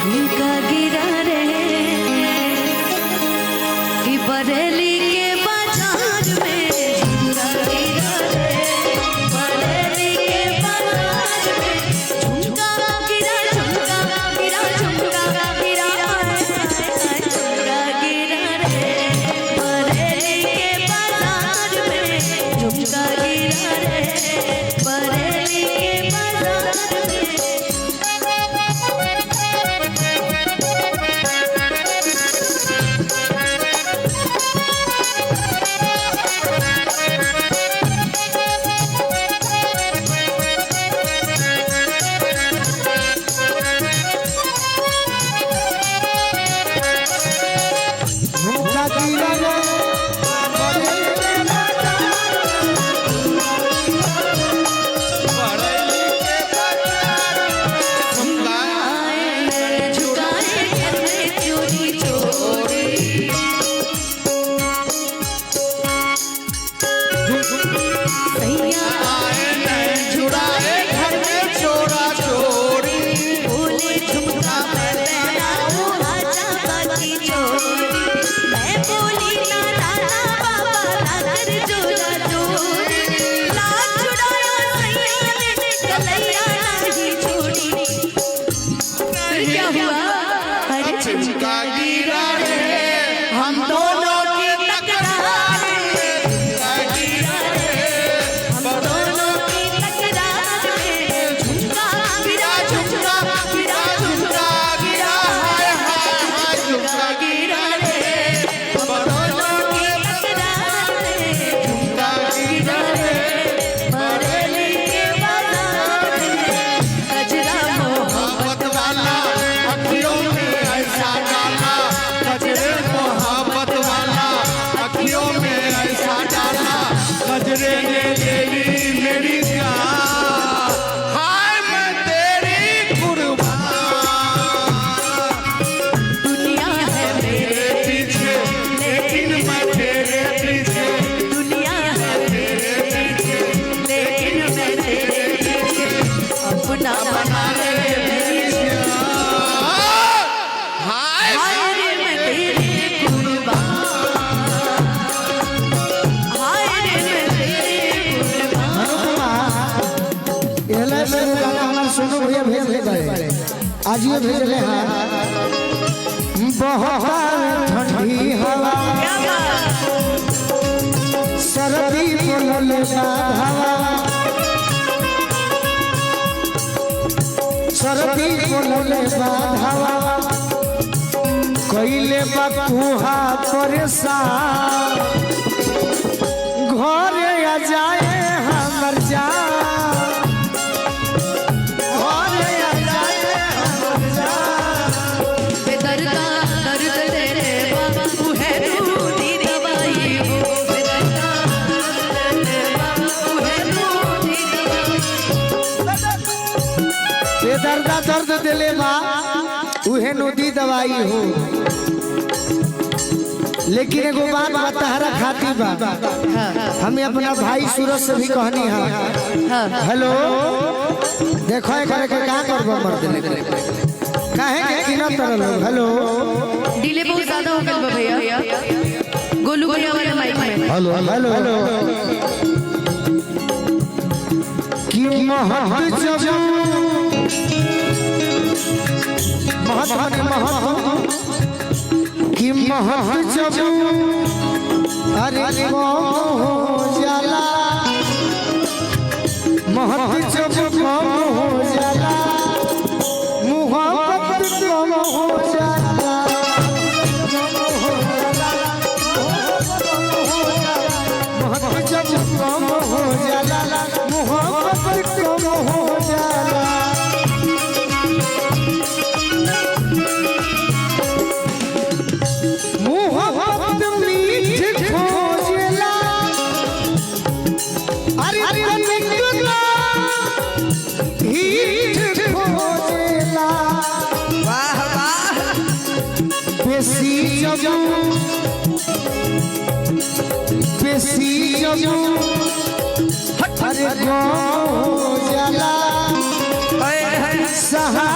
झुमका गिरा रे कि बरेली के बाजार में झुमका गिरा रे, बरेली के बाजार में झुमका गिरा, झुमका गिरा, झुमका गिरा, झुमका गिरा रे, बरेली के बाजार में झुमका गिरा रे, बरेली के बाजार में। झुमका गिरा रे हम दोनों की तकरार, झुमका गिरा रे हम दोनों की तकरार में, झुमका गिरा, झुमका गिरा, झुमका गिरा, हाय हाय हाय झुमका गिरा रे हम दोनों की तकरार में, झुमका गिरा रे बरेली के बाजार में। गजरा मोहब्बत वाला अखियों में ऐसा डाला, गजरे मोहब्बत वाला अखियों में ऐसा डाला, गजरे ने ले ली मेरी जान, हाय मैं तेरी कुर्बान। दुनिया है मेरे पीछे लेकिन मैं तेरे पीछे, दुनिया है मेरे पीछे लेकिन मैं तेरे पीछे अपना बना ले मेरी जान, हाय हाय रे मैं तेरी कुर्बान, हाय रे मैं तेरी कुर्बान। एला से गाना हमार सोनू भैया भेज ले बड़े आज ये भेज ले हां बहुत ठंडी हवा क्या बात, सर्दी बोलले हवा, सर्दी बोलले हवा कइले बकुहा परेशान, घरे आ जाए हमर जान, घरे आ जाए हमर जान। बेदर्दा दर्द तेरे बाबू है रूठी दवाई वो, बेदर्दा दर्द तेरे बाबू है रूठी दवाई। बेदर्दा दर्द दिले बा उहे नदी दवाई हो, लेकिन एगो बात बताहरा खाती बा, हमें अपना भाई सूरज से भी कहनी है। हेलो देखो करे के का करबो मर्द ने काहे के किना तरल हो। हेलो डिले बहुत ज्यादा हो गया भैया, गोलू भैया वाले माइक में। हेलो हेलो कि महत जब कि महत जब अरे हो जाला, महत जब कम हो जाला, मुहब्बत कम हो जाला, महत जब कम हो जाला, मुहब्बत कम हो जाला। मुहब्बत मीठ खोजेला, अरे तनिकला हीठ खोजेला, वाह वाह बेसी जब अरे गो जाला सहा